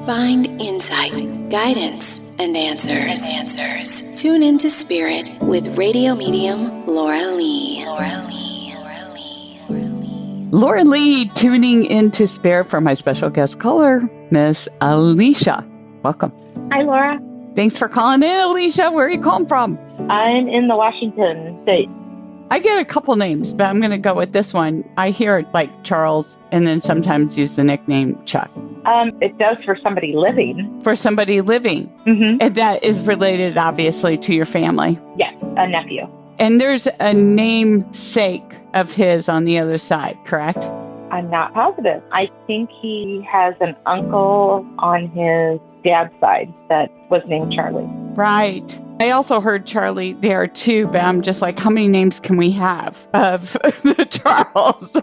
Find insight, guidance, and answers. Tune into Spirit with radio medium Laura Lee. Laura Lee tuning into Spirit for my special guest caller, Miss Alicia. Welcome. Hi, Laura. Thanks for calling in, Alicia. Where are you calling from? I'm in the Washington state. I get a couple names, but I'm going to go with this one. I hear it like Charles and then sometimes use the nickname Chuck. It does for somebody living. For somebody living. Mm-hmm. And that is related, obviously, to your family. Yes, a nephew. And there's a namesake of his on the other side, correct? I'm not positive. I think he has an uncle on his dad's side that was named Charlie. Right. I also heard Charlie there too, but I'm just like, how many names can we have of the Charles?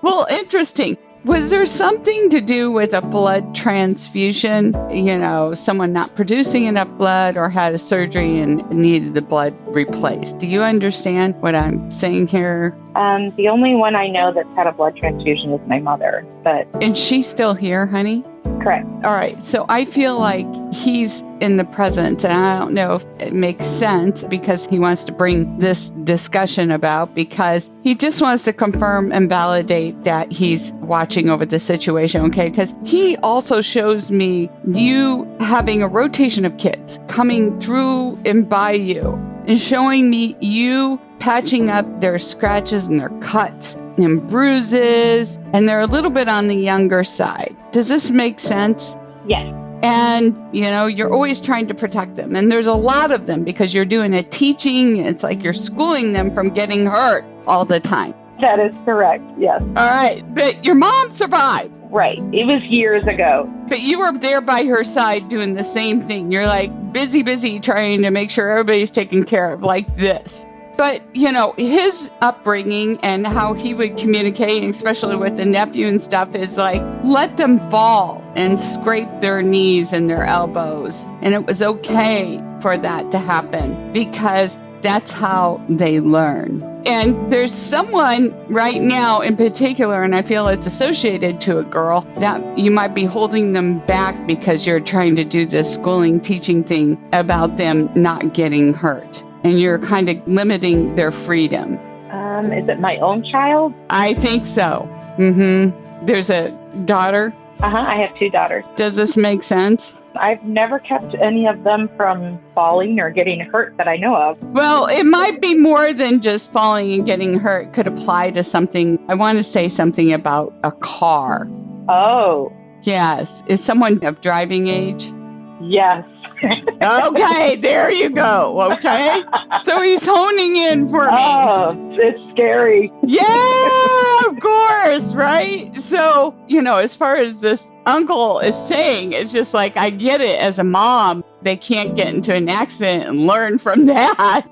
Well, interesting. Was there something to do with a blood transfusion? You know, someone not producing enough blood or had a surgery and needed the blood replaced. Do you understand what I'm saying here? The only one I know that's had a blood transfusion is my mother, but... And she's still here, honey? Correct. All right. So I feel like he's in the present, and I don't know if it makes sense because he wants to bring this discussion about, because he just wants to confirm and validate that he's watching over the situation, okay? Because he also shows me you having a rotation of kids coming through and by you and showing me you patching up their scratches and their cuts and bruises, and they're a little bit on the younger side. Does this make sense? Yes. And, you know, you're always trying to protect them. And there's a lot of them because you're doing a teaching. It's like you're schooling them from getting hurt all the time. That is correct, yes. All right. But your mom survived. Right. It was years ago. But you were there by her side doing the same thing. You're like busy trying to make sure everybody's taken care of like this. But, you know, his upbringing and how he would communicate, especially with the nephew and stuff, is like, let them fall and scrape their knees and their elbows. And it was okay for that to happen because that's how they learn. And there's someone right now in particular, and I feel it's associated to a girl, that you might be holding them back because you're trying to do this schooling, teaching thing about them not getting hurt. And you're kind of limiting their freedom. Is it my own child? I think so. Mm-hmm. There's a daughter? I have 2 daughters. Does this make sense? I've never kept any of them from falling or getting hurt that I know of. Well, it might be more than just falling and getting hurt. It could apply to something. I want to say something about a car. Oh. Yes. Is someone of driving age? Yes. Okay, there you go. Okay. So he's honing in for me. Oh, it's scary. Yeah, of course, right? So, you know, as far as this uncle is saying, it's just like, I get it as a mom. They can't get into an accident and learn from that.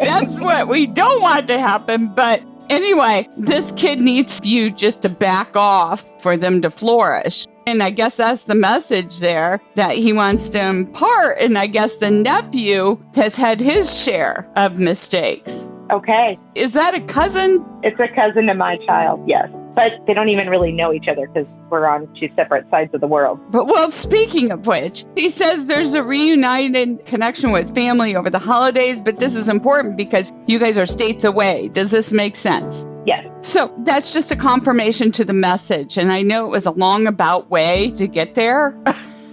That's what we don't want to happen. But anyway, this kid needs you just to back off for them to flourish. And I guess that's the message there that he wants to impart. And I guess the nephew has had his share of mistakes. Okay. Is that a cousin? It's a cousin to my child, yes. But they don't even really know each other because we're on 2 separate sides of the world. But, well, speaking of which, he says there's a reunited connection with family over the holidays, but this is important because you guys are states away. Does this make sense? Yes. So that's just a confirmation to the message. And I know it was a long about way to get there.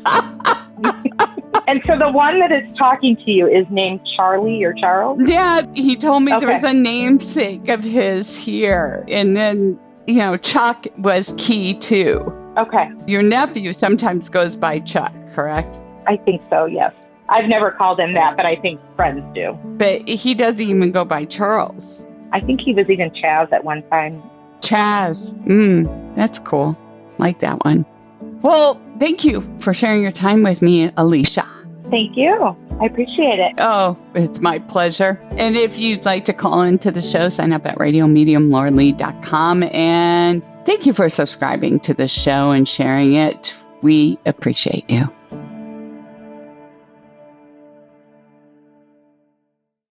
And so the one that is talking to you is named Charlie or Charles? Yeah, he told me Okay. there was a namesake of his here. And then, you know, Chuck was key too. Okay. Your nephew sometimes goes by Chuck, correct? I think so, yes. I've never called him that, but I think friends do. But he doesn't even go by Charles. I think he was even Chaz at one time. Chaz. That's cool. Like that one. Well, thank you for sharing your time with me, Alicia. Thank you. I appreciate it. Oh, it's my pleasure. And if you'd like to call into the show, sign up at radiomediumlauralee.com. And thank you for subscribing to the show and sharing it. We appreciate you.